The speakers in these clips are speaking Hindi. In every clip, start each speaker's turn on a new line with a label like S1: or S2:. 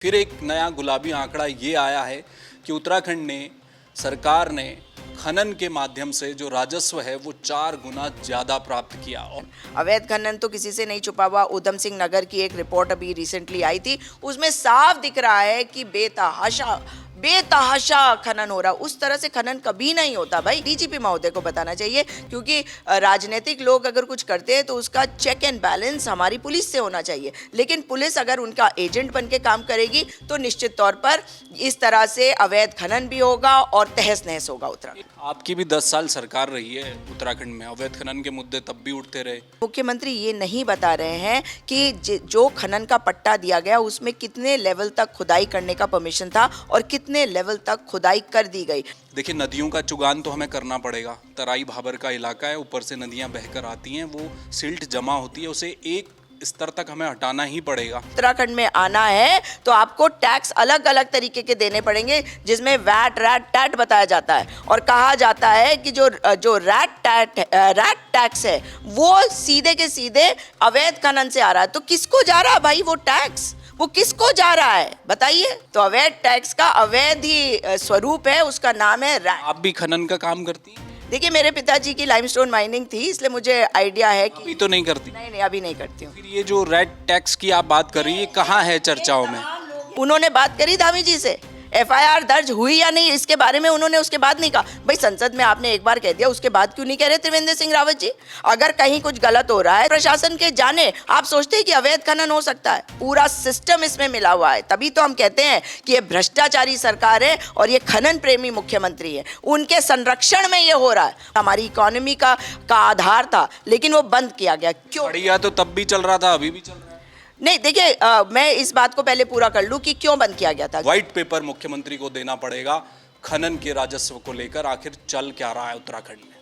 S1: फिर एक नया गुलाबी आंकड़ा ये आया है कि उत्तराखंड ने सरकार ने खनन के माध्यम से जो राजस्व है वो 4 गुना ज्यादा प्राप्त किया। और
S2: अवैध खनन तो किसी से नहीं छुपा हुआ। उधम सिंह नगर की एक रिपोर्ट अभी रिसेंटली आई थी, उसमें साफ दिख रहा है कि बेतहाशा खनन हो रहा। उस तरह से खनन कभी नहीं होता भाई। डीजीपी महोदय को बताना चाहिए, क्योंकि राजनीतिक लोग अगर कुछ करते हैं तो उसका चेक एंड बैलेंस हमारी पुलिस से होना चाहिए। लेकिन पुलिस अगर उनका एजेंट बन के काम करेगी तो निश्चित तौर पर इस तरह से अवैध खनन भी होगा और तहस नहस होगा उत्तराखंड।
S1: आपकी भी 10 साल सरकार रही है उत्तराखंड में, अवैध खनन के मुद्दे तब भी उठते रहे।
S2: मुख्यमंत्री ये नहीं बता रहे हैं कि जो खनन का पट्टा दिया गया उसमें कितने लेवल तक खुदाई करने का परमिशन था और कितने लेवल तक खुदाई कर दी गई।
S1: देखिए, नदियों का चुगान तो हमें करना पड़ेगा। तराई भाबर का इलाका है, ऊपर से नदियां बहकर आती हैं, वो सिल्ट जमा होती है, उसे एक स्तर तक हमें हटाना ही पड़ेगा।
S2: उत्तराखंड में आना है तो आपको टैक्स अलग अलग तरीके के देने पड़ेंगे, जिसमें वैट रैट टैट बताया जाता है और कहा जाता है कि जो रैट टैक्स है वो सीधे के सीधे अवैध खनन से आ रहा है। तो किसको जा रहा है भाई वो टैक्स? वो किसको जा रहा है बताइए? तो अवैध टैक्स का अवैध ही स्वरूप है, उसका नाम है रैट।
S1: आप भी खनन का काम करती हैं?
S2: देखिए, मेरे पिताजी की लाइमस्टोन माइनिंग थी, इसलिए मुझे आइडिया है कि
S1: अभी तो नहीं करती?
S2: नहीं, अभी नहीं करती हूँ।
S1: फिर ये जो रेड टैक्स की आप बात कर रही है, कहाँ है चर्चाओं में?
S2: उन्होंने बात करी धामी जी से, एफआईआर दर्ज हुई या नहीं इसके बारे में उन्होंने उसके बाद नहीं कहा। भाई संसद में आपने एक बार कह दिया, उसके बाद क्यों नहीं कह रहे त्रिवेंद्र सिंह रावत जी? अगर कहीं कुछ गलत हो रहा है प्रशासन के जाने, आप सोचते हैं कि अवैध खनन हो सकता है? पूरा सिस्टम इसमें मिला हुआ है, तभी तो हम कहते हैं कि ये भ्रष्टाचारी सरकार है और ये खनन प्रेमी मुख्यमंत्री है। उनके संरक्षण में ये हो रहा है। हमारी इकोनॉमी का आधार था, लेकिन वो बंद किया गया। क्यों?
S1: बढ़िया, तो तब भी चल रहा था, अभी भी चल रहा है।
S2: नहीं, देखिए, मैं इस बात को पहले पूरा कर लूं कि क्यों बंद किया गया था।
S1: व्हाइट पेपर मुख्यमंत्री को देना पड़ेगा खनन के राजस्व को लेकर, आखिर चल क्या रहा है उत्तराखंड में।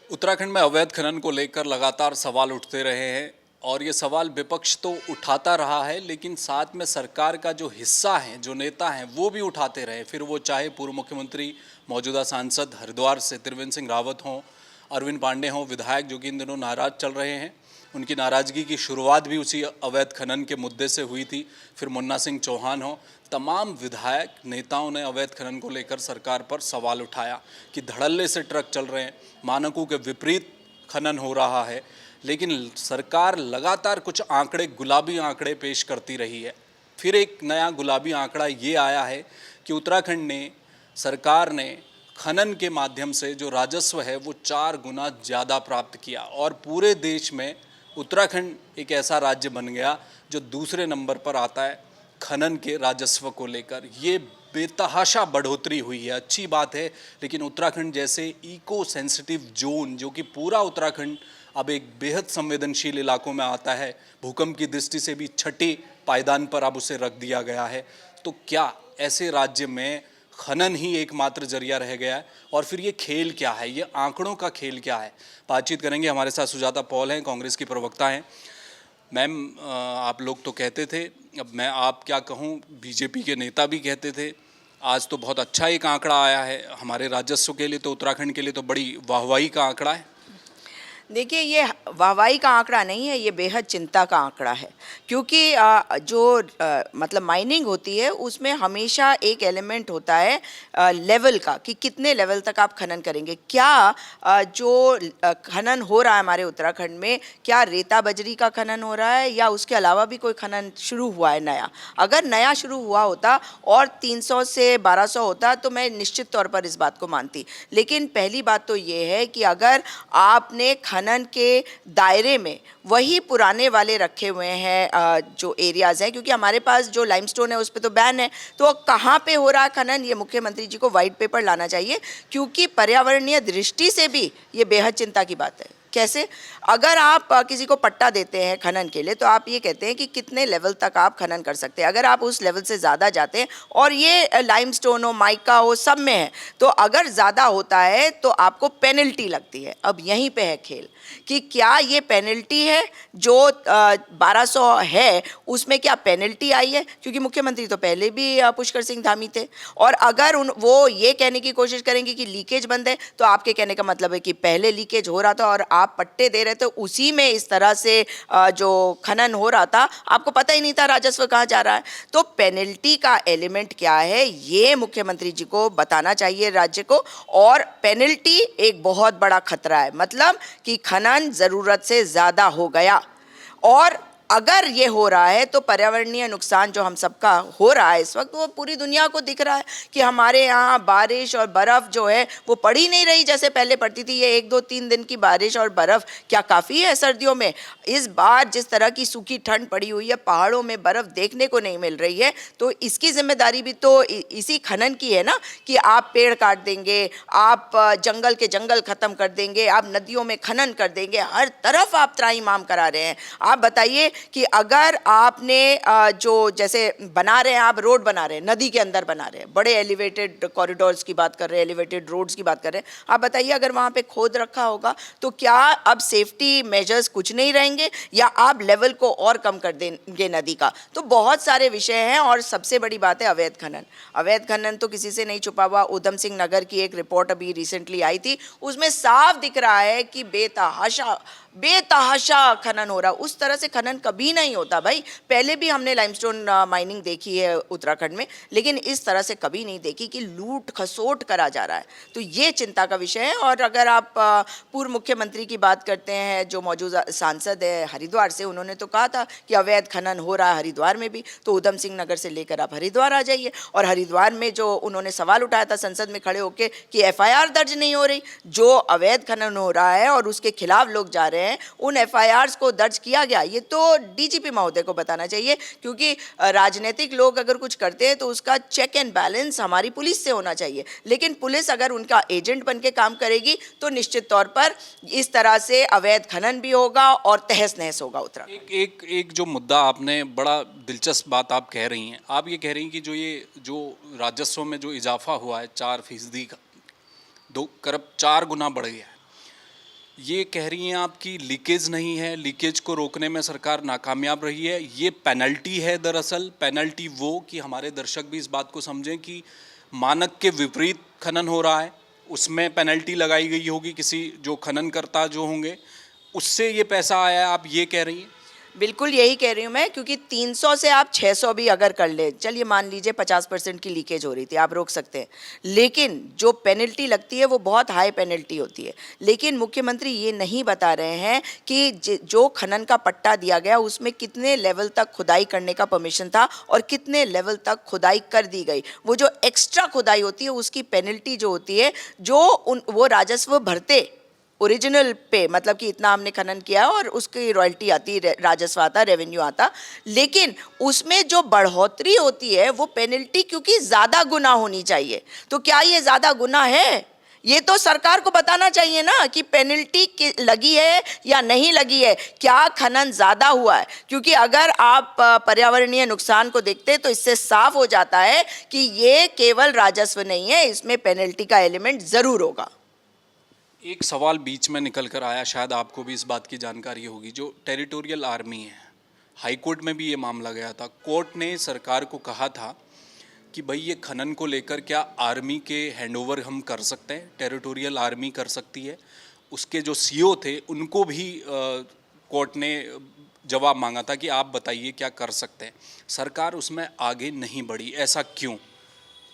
S1: उत्तराखंड में अवैध खनन को लेकर लगातार सवाल उठते रहे हैं और ये सवाल विपक्ष तो उठाता रहा है, लेकिन साथ में सरकार का जो हिस्सा है, जो नेता हैं, वो भी उठाते रहे। फिर वो चाहे पूर्व मुख्यमंत्री, मौजूदा सांसद हरिद्वार से त्रिवेंद्र सिंह रावत हों, अरविंद पांडे हों, विधायक जो कि इन दिनों नाराज चल रहे हैं। उनकी नाराज़गी की शुरुआत भी उसी अवैध खनन के मुद्दे से हुई थी। फिर मुन्ना सिंह चौहान हो, तमाम विधायक नेताओं ने अवैध खनन को लेकर सरकार पर सवाल उठाया कि धड़ल्ले से ट्रक चल रहे हैं, मानकों के विपरीत खनन हो रहा है। लेकिन सरकार लगातार कुछ आंकड़े, गुलाबी आंकड़े पेश करती रही है। फिर एक नया गुलाबी आंकड़ा ये आया है कि उत्तराखंड ने सरकार ने खनन के माध्यम से जो राजस्व है वो 4 गुना ज़्यादा प्राप्त किया और पूरे देश में उत्तराखंड एक ऐसा राज्य बन गया जो दूसरे नंबर पर आता है खनन के राजस्व को लेकर। ये बेतहाशा बढ़ोतरी हुई है, अच्छी बात है। लेकिन उत्तराखंड जैसे इको सेंसिटिव जोन, जो कि पूरा उत्तराखंड अब एक बेहद संवेदनशील इलाकों में आता है, भूकंप की दृष्टि से भी छठे पायदान पर अब उसे रख दिया गया है, तो क्या ऐसे राज्य में खनन ही एकमात्र जरिया रह गया है? और फिर ये खेल क्या है, ये आंकड़ों का खेल क्या है? बातचीत करेंगे। हमारे साथ सुजाता पॉल हैं, कांग्रेस की प्रवक्ता हैं। मैम, आप लोग तो कहते थे, अब मैं आप क्या कहूँ, बीजेपी के नेता भी कहते थे, आज तो बहुत अच्छा एक आंकड़ा आया है हमारे राजस्व के लिए, तो उत्तराखंड के लिए तो बड़ी वाहवाही का आंकड़ा है।
S2: देखिए, ये वाहवाही का आंकड़ा नहीं है, ये बेहद चिंता का आंकड़ा है, क्योंकि मतलब माइनिंग होती है उसमें हमेशा एक एलिमेंट होता है लेवल का, कि कितने लेवल तक आप खनन करेंगे। क्या जो खनन हो रहा है हमारे उत्तराखंड में, क्या रेता बजरी का खनन हो रहा है या उसके अलावा भी कोई खनन शुरू हुआ है नया? अगर नया शुरू हुआ होता और 300 से 1200 होता तो मैं निश्चित तौर पर इस बात को मानती। लेकिन पहली बात तो ये है कि अगर आपने खनन के दायरे में वही पुराने वाले रखे हुए हैं जो एरियाज़ हैं, क्योंकि हमारे पास जो लाइमस्टोन है उस पर तो बैन है, तो कहाँ पे हो रहा है खनन, ये मुख्यमंत्री जी को वाइट पेपर लाना चाहिए, क्योंकि पर्यावरणीय दृष्टि से भी ये बेहद चिंता की बात है। कैसे? अगर आप किसी को पट्टा देते हैं खनन के लिए तो आप ये कहते हैं कि कितने लेवल तक आप खनन कर सकते हैं। अगर आप उस लेवल से ज़्यादा जाते हैं और ये लाइमस्टोन हो, माइका हो, सब में है, तो अगर ज़्यादा होता है तो आपको पेनल्टी लगती है। अब यहीं पे है खेल कि क्या ये पेनल्टी है जो 1200 है, उसमें क्या पेनल्टी आई है? क्योंकि मुख्यमंत्री तो पहले भी पुष्कर सिंह धामी थे, और अगर वो ये कहने की कोशिश करेंगे कि लीकेज बंद है, तो आपके कहने का मतलब है कि पहले लीकेज हो रहा था और आप पट्टे दे रहे थे, उसी में इस तरह से जो खनन हो रहा था, आपको पता ही नहीं था राजस्व कहाँ जा रहा है। तो पेनल्टी का एलिमेंट क्या है, ये मुख्यमंत्री जी को बताना चाहिए राज्य को। और पेनल्टी एक बहुत बड़ा खतरा है, मतलब कि खनन ज़रूरत से ज़्यादा हो गया, और अगर ये हो रहा है तो पर्यावरणीय नुकसान जो हम सबका हो रहा है इस वक्त, वो पूरी दुनिया को दिख रहा है कि हमारे यहाँ बारिश और बर्फ़ जो है वो पड़ ही नहीं रही जैसे पहले पड़ती थी। ये 1-2-3 दिन की बारिश और बर्फ़ क्या काफ़ी है सर्दियों में? इस बार जिस तरह की सूखी ठंड पड़ी हुई है, पहाड़ों में बर्फ़ देखने को नहीं मिल रही है, तो इसकी जिम्मेदारी भी तो इसी खनन की है ना, कि आप पेड़ काट देंगे, आप जंगल के जंगल ख़त्म कर देंगे, आप नदियों में खनन कर देंगे, हर तरफ आप त्राहिमाम करा रहे हैं। आप बताइए कि अगर आपने जो जैसे बना रहे हैं, आप रोड बना रहे हैं, नदी के अंदर बना रहे हैं, बड़े एलिवेटेड कॉरिडोर्स की बात कर रहे हैं, एलिवेटेड रोड्स की बात कर रहे हैं, आप बताइए अगर वहाँ पे खोद रखा होगा तो क्या अब सेफ्टी मेजर्स कुछ नहीं रहेंगे, या आप लेवल को और कम कर देंगे नदी का? तो बहुत सारे विषय हैं, और सबसे बड़ी बात है अवैध खनन। अवैध खनन तो किसी से नहीं छुपा हुआ। उधम सिंह नगर की एक रिपोर्ट अभी रिसेंटली आई थी, उसमें साफ दिख रहा है कि बेतहाशा खनन हो रहा। उस तरह से खनन कभी नहीं होता भाई। पहले भी हमने लाइमस्टोन माइनिंग देखी है उत्तराखंड में, लेकिन इस तरह से कभी नहीं देखी कि लूट खसोट करा जा रहा है। तो ये चिंता का विषय है। और अगर आप पूर्व मुख्यमंत्री की बात करते हैं जो मौजूदा सांसद है हरिद्वार से, उन्होंने तो कहा था कि अवैध खनन हो रहा है हरिद्वार में भी, तो उधम सिंह नगर से लेकर आप हरिद्वार आ जाइए। और हरिद्वार में जो उन्होंने सवाल उठाया था संसद में खड़े होकर कि FIR दर्ज नहीं हो रही, जो अवैध खनन हो रहा है और उसके खिलाफ लोग जा रहे हैं, उन FIRs को दर्ज किया गया। ये तो DGP महोदय को बताना चाहिए, क्योंकि राजनीतिक लोग अगर कुछ करते हैं तो उसका चेक एंड बैलेंस हमारी पुलिस से होना चाहिए। लेकिन पुलिस अगर उनका एजेंट बन के काम करेगी तो निश्चित तौर पर इस तरह से अवैध खनन भी होगा और तहस नहस होगा उत्तराखंड।
S1: एक जो मुद्दा आपने, बड़ा दिलचस्प बात आप कह रही हैं, आप ये कह रही हैं कि जो राजस्व में जो इजाफा हुआ है 4% का, 2 करोड़ 4 गुना बढ़ गया है, ये कह रही हैं आप कि लीकेज नहीं है, लीकेज को रोकने में सरकार नाकामयाब रही है, ये पेनल्टी है। दरअसल पेनल्टी वो, कि हमारे दर्शक भी इस बात को समझें कि मानक के विपरीत खनन हो रहा है, उसमें पेनल्टी लगाई गई होगी, किसी जो खननकर्ता जो होंगे उससे ये पैसा आया है, आप ये कह रही हैं?
S2: बिल्कुल यही कह रही हूँ मैं, क्योंकि 300 से आप 600 भी अगर कर ले, चलिए मान लीजिए 50% की लीकेज हो रही थी, आप रोक सकते हैं, लेकिन जो पेनल्टी लगती है वो बहुत हाई पेनल्टी होती है। लेकिन मुख्यमंत्री ये नहीं बता रहे हैं कि जो खनन का पट्टा दिया गया उसमें कितने लेवल तक खुदाई करने का परमिशन था और कितने लेवल तक खुदाई कर दी गई। वो जो एक्स्ट्रा खुदाई होती है उसकी पेनल्टी जो होती है, वो राजस्व भरते ओरिजिनल पे, मतलब कि इतना हमने खनन किया और उसकी रॉयल्टी आती, राजस्व आता, रेवेन्यू आता, लेकिन उसमें जो बढ़ोतरी होती है वो पेनल्टी क्योंकि ज़्यादा गुना होनी चाहिए। तो क्या ये ज़्यादा गुना है? ये तो सरकार को बताना चाहिए ना कि पेनल्टी लगी है या नहीं लगी है, क्या खनन ज़्यादा हुआ है। क्योंकि अगर आप पर्यावरणीय नुकसान को देखते हैं तो इससे साफ हो जाता है कि ये केवल राजस्व नहीं है, इसमें पेनल्टी का एलिमेंट ज़रूर होगा।
S1: एक सवाल बीच में निकल कर आया, शायद आपको भी इस बात की जानकारी होगी, जो टेरिटोरियल आर्मी है, हाई कोर्ट में भी ये मामला गया था। कोर्ट ने सरकार को कहा था कि भाई ये खनन को लेकर क्या आर्मी के हैंडओवर हम कर सकते हैं, टेरिटोरियल आर्मी कर सकती है। उसके जो CO थे उनको भी कोर्ट ने जवाब मांगा था कि आप बताइए क्या कर सकते हैं। सरकार उसमें आगे नहीं बढ़ी, ऐसा क्यों?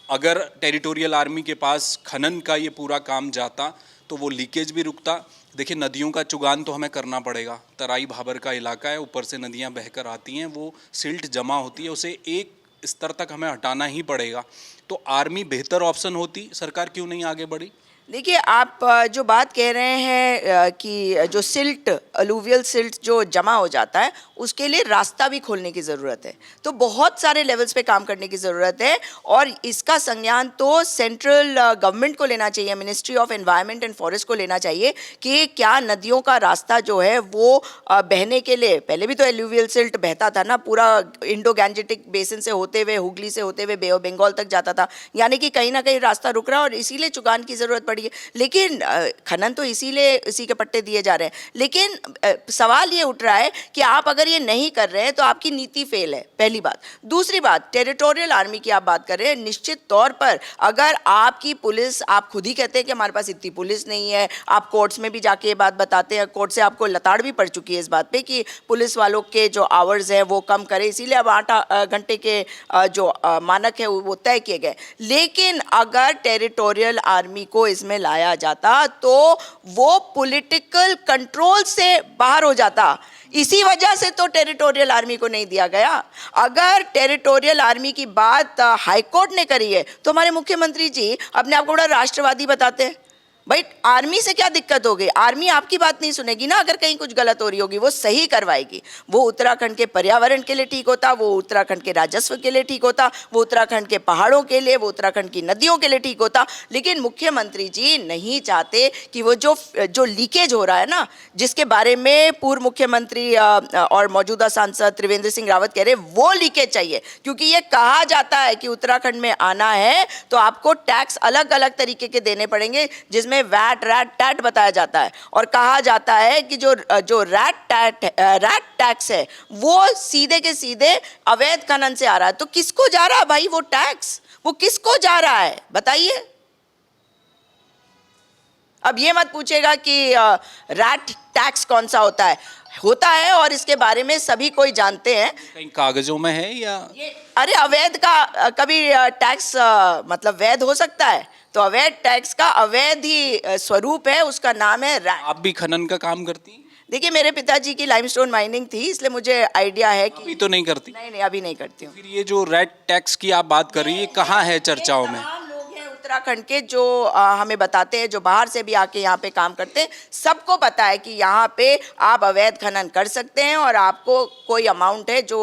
S1: अगर टेरिटोरियल आर्मी के पास खनन का ये पूरा काम जाता तो वो लीकेज भी रुकता। देखिए, नदियों का चुगान तो हमें करना पड़ेगा, तराई भाबर का इलाका है, ऊपर से नदियां बहकर आती हैं, वो सिल्ट जमा होती है, उसे एक स्तर तक हमें हटाना ही पड़ेगा। तो आर्मी बेहतर ऑप्शन होती, सरकार क्यों नहीं आगे बढ़ी?
S2: देखिए आप जो बात कह रहे हैं कि जो सिल्ट अलूवियल सिल्ट जो जमा हो जाता है उसके लिए रास्ता भी खोलने की ज़रूरत है। तो बहुत सारे लेवल्स पे काम करने की ज़रूरत है और इसका संज्ञान तो सेंट्रल गवर्नमेंट को लेना चाहिए, ministry of environment and forest को लेना चाहिए कि क्या नदियों का रास्ता जो है वो बहने के लिए, पहले भी तो एलुवियल सिल्ट बहता था ना, पूरा इंडो गैंजेटिक बेसिन से होते हुए, हुगली से होते हुए बे ऑफ बंगाल तक जाता था, यानी कि कहीं ना कहीं रास्ता रुक रहा है और इसीलिए चुकान की ज़रूरत पड़ी है। लेकिन खनन तो इसीलिए इसी के पट्टे दिए जा रहे हैं। लेकिन सवाल ये उठ रहा है कि आप अगर ये नहीं कर रहे हैं तो आपकी नीति फेल है, पहली बात। दूसरी बात, टेरिटोरियल आर्मी की आप बात कर रहे हैं, निश्चित तौर पर अगर आपकी पुलिस, आप खुद ही कहते हैं कि हमारे पास इतनी पुलिस नहीं है, आप कोर्ट्स में भी जाके ये बात बताते हैं, कोर्ट से आपको लताड़ भी पड़ चुकी है इस बात पे कि पुलिस वालों के जो आवर्स हैं वो कम करें, इसीलिए अब 8 घंटे के जो मानक है वो तय किए गए। लेकिन अगर टेरिटोरियल आर्मी को इसमें लाया जाता तो वो पॉलिटिकल कंट्रोल से बाहर हो जाता। इसी वजह से तो टेरिटोरियल आर्मी को नहीं दिया गया। अगर टेरिटोरियल आर्मी की बात हाईकोर्ट ने करी है तो हमारे मुख्यमंत्री जी अपने आप को बड़ा राष्ट्रवादी बताते हैं। भाई आर्मी से क्या दिक्कत हो गई? आर्मी आपकी बात नहीं सुनेगी ना, अगर कहीं कुछ गलत हो रही होगी वो सही करवाएगी। वो उत्तराखंड के पर्यावरण के लिए ठीक होता, वो उत्तराखंड के राजस्व के लिए ठीक होता, वो उत्तराखंड के पहाड़ों के लिए, वो उत्तराखंड की नदियों के लिए ठीक होता। लेकिन मुख्यमंत्री जी नहीं चाहते कि वो जो लीकेज हो रहा है ना, जिसके बारे में पूर्व मुख्यमंत्री और मौजूदा सांसद त्रिवेंद्र सिंह रावत कह रहे, वो लीकेज चाहिए। क्योंकि ये कहा जाता है कि उत्तराखंड में आना है तो आपको टैक्स अलग अलग तरीके के देने पड़ेंगे, जिसमें वैट, रैट, टैट बताया जाता है। और कहा जाता है कि जो रैट टैक्स है वो सीधे के सीधे अवैध खनन से आ रहा है। तो किसको जा रहा है भाई वो टैक्स? वो किसको जा रहा है बताइए? अब ये मत पूछेगा कि रैट टैक्स कौन सा होता है और इसके बारे में सभी कोई जानते हैं।
S1: कहीं कागजों में है या
S2: ये अरे अवैध का कभी टैक्स मतलब वैध हो सकता है? तो अवैध टैक्स का अवैध ही स्वरूप है, उसका नाम है रैट।
S1: आप भी खनन का काम करती हैं?
S2: देखिए मेरे पिताजी की लाइमस्टोन माइनिंग थी, इसलिए मुझे आइडिया है कि
S1: अभी तो नहीं करती?
S2: नहीं अभी नहीं करती हूँ।
S1: फिर ये जो रेड टैक्स की आप बात कर रही है, कहाँ है चर्चाओं में?
S2: तमाम लोग हैं उत्तराखंड के जो हमें बताते हैं, जो बाहर से भी आके यहाँ पे काम करते हैं, सबको पता है कि यहाँ पे आप अवैध खनन कर सकते हैं और आपको कोई अमाउंट है जो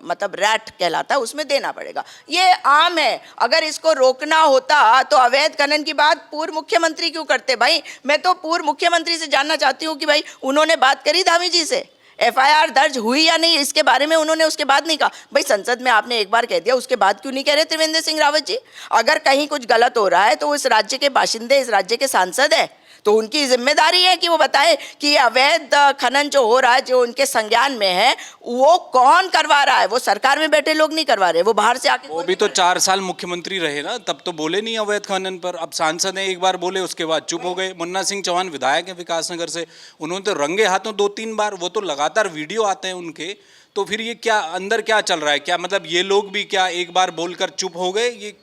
S2: मतलब रैट कहलाता है उसमें देना पड़ेगा। ये आम है। अगर इसको रोकना होता तो अवैध खनन की बात पूर्व मुख्यमंत्री क्यों करते? भाई मैं तो पूर्व मुख्यमंत्री से जानना चाहती हूँ कि भाई उन्होंने बात करी धामी जी से, एफआईआर दर्ज हुई या नहीं, इसके बारे में उन्होंने उसके बाद नहीं कहा। भाई संसद में आपने एक बार कह दिया, उसके बाद क्यों नहीं कह रहे त्रिवेंद्र सिंह रावत जी? अगर कहीं कुछ गलत हो रहा है तो इस राज्य के बाशिंदे, इस राज्य के सांसद है, तो उनकी जिम्मेदारी है कि वो बताए कि ये अवैध खनन जो हो रहा है, जो उनके संज्ञान में है, वो कौन करवा रहा है? वो सरकार में बैठे लोग नहीं करवा रहे, वो बाहर से आके।
S1: वो भी तो 4 साल मुख्यमंत्री रहे ना, तब तो बोले नहीं अवैध खनन पर। अब सांसद हैं, एक बार बोले उसके बाद चुप हो गए। मुन्ना सिंह चौहान विधायक है विकासनगर से, उन्होंने तो रंगे हाथों 2-3 बार, वो तो लगातार वीडियो आते हैं उनके। तो फिर ये क्या अंदर क्या चल रहा है? क्या मतलब ये लोग भी क्या एक बार बोलकर चुप हो गए? ये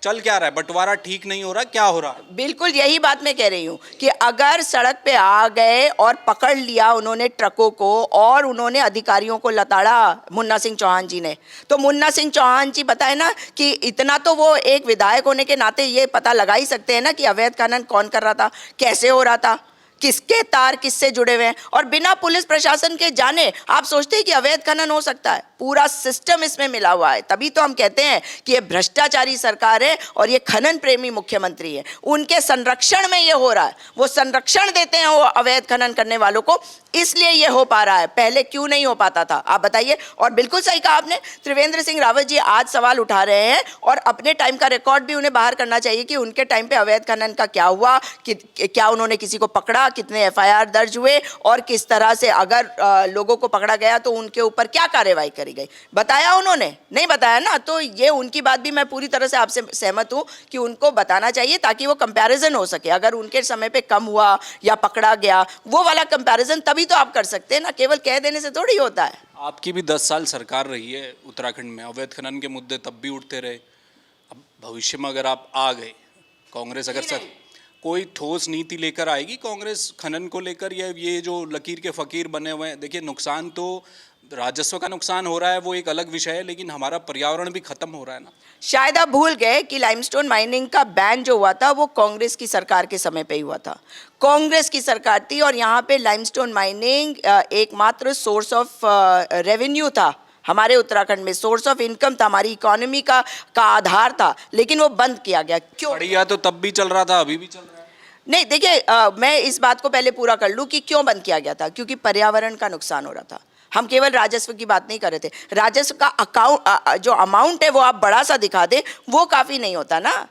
S1: चल क्या रहा है? बंटवारा ठीक नहीं हो रहा, क्या हो रहा है?
S2: बिल्कुल यही बात मैं कह रही हूँ कि अगर सड़क पे आ गए और पकड़ लिया उन्होंने ट्रकों को और उन्होंने अधिकारियों को लताड़ा मुन्ना सिंह चौहान जी ने, तो मुन्ना सिंह चौहान जी बताए ना कि इतना तो वो एक विधायक होने के नाते ये पता लगा ही सकते हैं ना कि अवैध खनन कौन कर रहा था, कैसे हो रहा था, किसके तार किससे जुड़े हुए हैं। और बिना पुलिस प्रशासन के जाने आप सोचते हैं कि अवैध खनन हो सकता है? पूरा सिस्टम इसमें मिला हुआ है। तभी तो हम कहते हैं कि ये भ्रष्टाचारी सरकार है और ये खनन प्रेमी मुख्यमंत्री है। उनके संरक्षण में ये हो रहा है, वो संरक्षण देते हैं वो अवैध खनन करने वालों को, इसलिए ये हो पा रहा है। पहले क्यों नहीं हो पाता था आप बताइए? और बिल्कुल सही कहा आपने, त्रिवेंद्र सिंह रावत जी आज सवाल उठा रहे हैं और अपने टाइम का रिकॉर्ड भी उन्हें बाहर करना चाहिए कि उनके टाइम पे अवैध खनन का क्या हुआ, कि क्या उन्होंने किसी को पकड़ा, कितने एफआईआर दर्ज हुए और किस तरह से अगर लोगों को पकड़ा गया तो उनके ऊपर क्या कार्रवाई करी गई, बताया उन्होंने? नहीं बताया ना। तो ये उनकी बात भी मैं पूरी तरह से आपसे सहमत हूँ कि उनको बताना चाहिए ताकि वो कंपैरिजन हो सके। अगर उनके समय पे कम हुआ या पकड़ा गया, वो वाला कंपैरिजन तभी तो आप कर सकते हैं ना, केवल कह देने से थोड़ी होता है।
S1: आपकी भी 10 साल सरकार रही है उत्तराखंड में, अवैध खनन के मुद्दे तब भी उठते रहे। अब भविष्य में अगर आप आ गए, कांग्रेस अगर सर कोई ठोस नीति लेकर आएगी कांग्रेस खनन को लेकर, या ये जो लकीर के फकीर बने हुए हैं? देखिए नुकसान तो राजस्व का नुकसान हो रहा है वो एक अलग विषय है, लेकिन हमारा पर्यावरण भी खत्म हो रहा है ना।
S2: शायद आप भूल गए कि लाइमस्टोन माइनिंग का बैन जो हुआ था वो कांग्रेस की सरकार के समय पे ही हुआ था। कांग्रेस की सरकार थी और यहाँ पे लाइमस्टोन माइनिंग एकमात्र सोर्स ऑफ रेवेन्यू था हमारे उत्तराखंड में, सोर्स ऑफ इनकम था, हमारी इकोनॉमी का आधार था, लेकिन वो बंद किया गया। क्यों?
S1: बढ़िया, तो तब भी चल रहा था, अभी भी चल रहा है।
S2: नहीं, देखिए मैं इस बात को पहले पूरा कर लूँ कि क्यों बंद किया गया था। क्योंकि पर्यावरण का नुकसान हो रहा था। हम केवल राजस्व की बात नहीं कर रहे थे। राजस्व का अकाउंट जो अमाउंट है वो आप बड़ा सा दिखा दे, वो काफ़ी नहीं होता ना।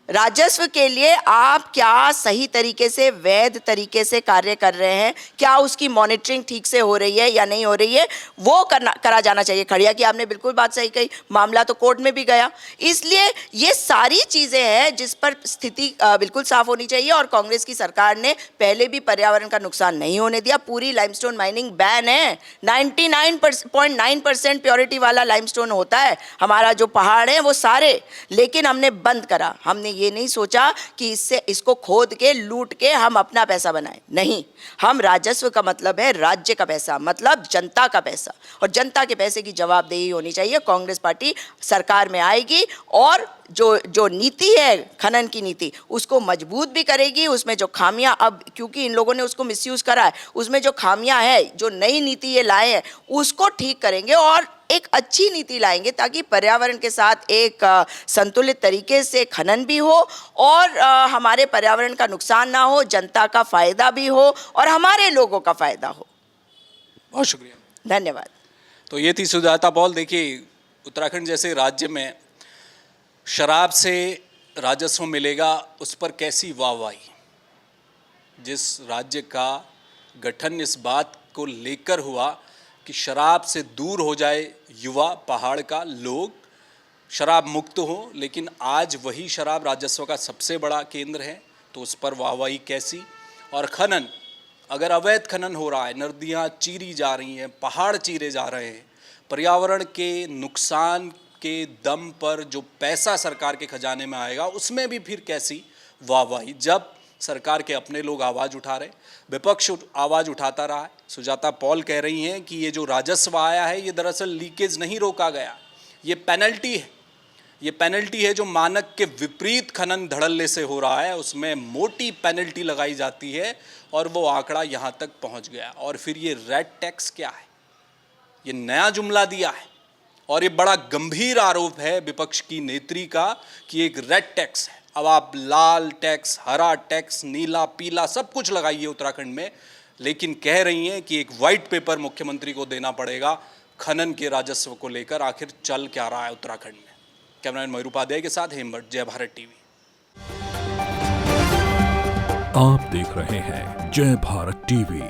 S2: राजस्व के लिए आप क्या सही तरीके से, वैध तरीके से कार्य कर रहे हैं, क्या उसकी मॉनिटरिंग ठीक से हो रही है या नहीं हो रही है, वो करा जाना चाहिए। खड़िया की आपने बिल्कुल बात सही कही, मामला तो कोर्ट में भी गया। इसलिए ये सारी चीज़ें हैं जिस पर स्थिति बिल्कुल साफ होनी चाहिए। और कांग्रेस की सरकार ने पहले भी पर्यावरण का नुकसान नहीं होने दिया। पूरी लाइमस्टोन माइनिंग बैन है, 99.9% प्योरिटी वाला लाइमस्टोन होता है हमारा जो पहाड़ है वो सारे, लेकिन हमने बंद करा। हमने ये नहीं सोचा कि इसको खोद के लूट के हम अपना पैसा बनाएं। नहीं, हम राजस्व का मतलब है राज्य का पैसा, मतलब जनता का पैसा, और जनता के पैसे की जवाबदेही होनी चाहिए। कांग्रेस पार्टी सरकार में आएगी और जो नीति है खनन की नीति उसको मजबूत भी करेगी। उसमें जो खामियां, अब क्योंकि इन लोगों ने उसको मिसयूज करा है, उसमें जो खामियां है, जो नई नीति ये लाए हैं उसको ठीक करेंगे और एक अच्छी नीति लाएंगे ताकि पर्यावरण के साथ एक संतुलित तरीके से खनन भी हो और हमारे पर्यावरण का नुकसान ना हो, जनता का फायदा भी हो और हमारे लोगों का फायदा हो।
S1: बहुत शुक्रिया,
S2: धन्यवाद।
S1: तो ये थी सुजाता पॉल। देखिए, उत्तराखंड जैसे राज्य में शराब से राजस्व मिलेगा, उस पर कैसी वाहवाही। जिस राज्य का गठन इस बात को लेकर हुआ कि शराब से दूर हो जाए युवा, पहाड़ का लोग शराब मुक्त हो, लेकिन आज वही शराब राजस्व का सबसे बड़ा केंद्र है, तो उस पर वाहवाही कैसी। और खनन, अगर अवैध खनन हो रहा है, नदियाँ चीरी जा रही हैं, पहाड़ चीरे जा रहे हैं, पर्यावरण के नुकसान के दम पर जो पैसा सरकार के खजाने में आएगा उसमें भी फिर कैसी वाहवाही, जब सरकार के अपने लोग आवाज़ उठा रहे, विपक्ष आवाज़ उठाता रहा है। सुजाता पॉल कह रही हैं कि ये जो राजस्व आया है ये दरअसल लीकेज नहीं रोका गया, ये पेनल्टी है। ये पेनल्टी है जो मानक के विपरीत खनन धड़ल्ले से हो रहा है, उसमें मोटी पेनल्टी लगाई जाती है और वो आंकड़ा यहाँ तक पहुँच गया। और फिर ये रेड टैक्स क्या है, ये नया जुमला दिया है और ये बड़ा गंभीर आरोप है विपक्ष की नेत्री का कि एक रेड टैक्स है। अब आप लाल टैक्स, हरा टैक्स, नीला, पीला सब कुछ लगाइए उत्तराखंड में, लेकिन कह रही हैं कि एक वाइट पेपर मुख्यमंत्री को देना पड़ेगा खनन के राजस्व को लेकर। आखिर चल क्या रहा है उत्तराखंड में। कैमरामैन मयूर उपाध्याय के साथ हेमवट, जय भारत टीवी।
S3: आप देख रहे हैं जय भारत टीवी।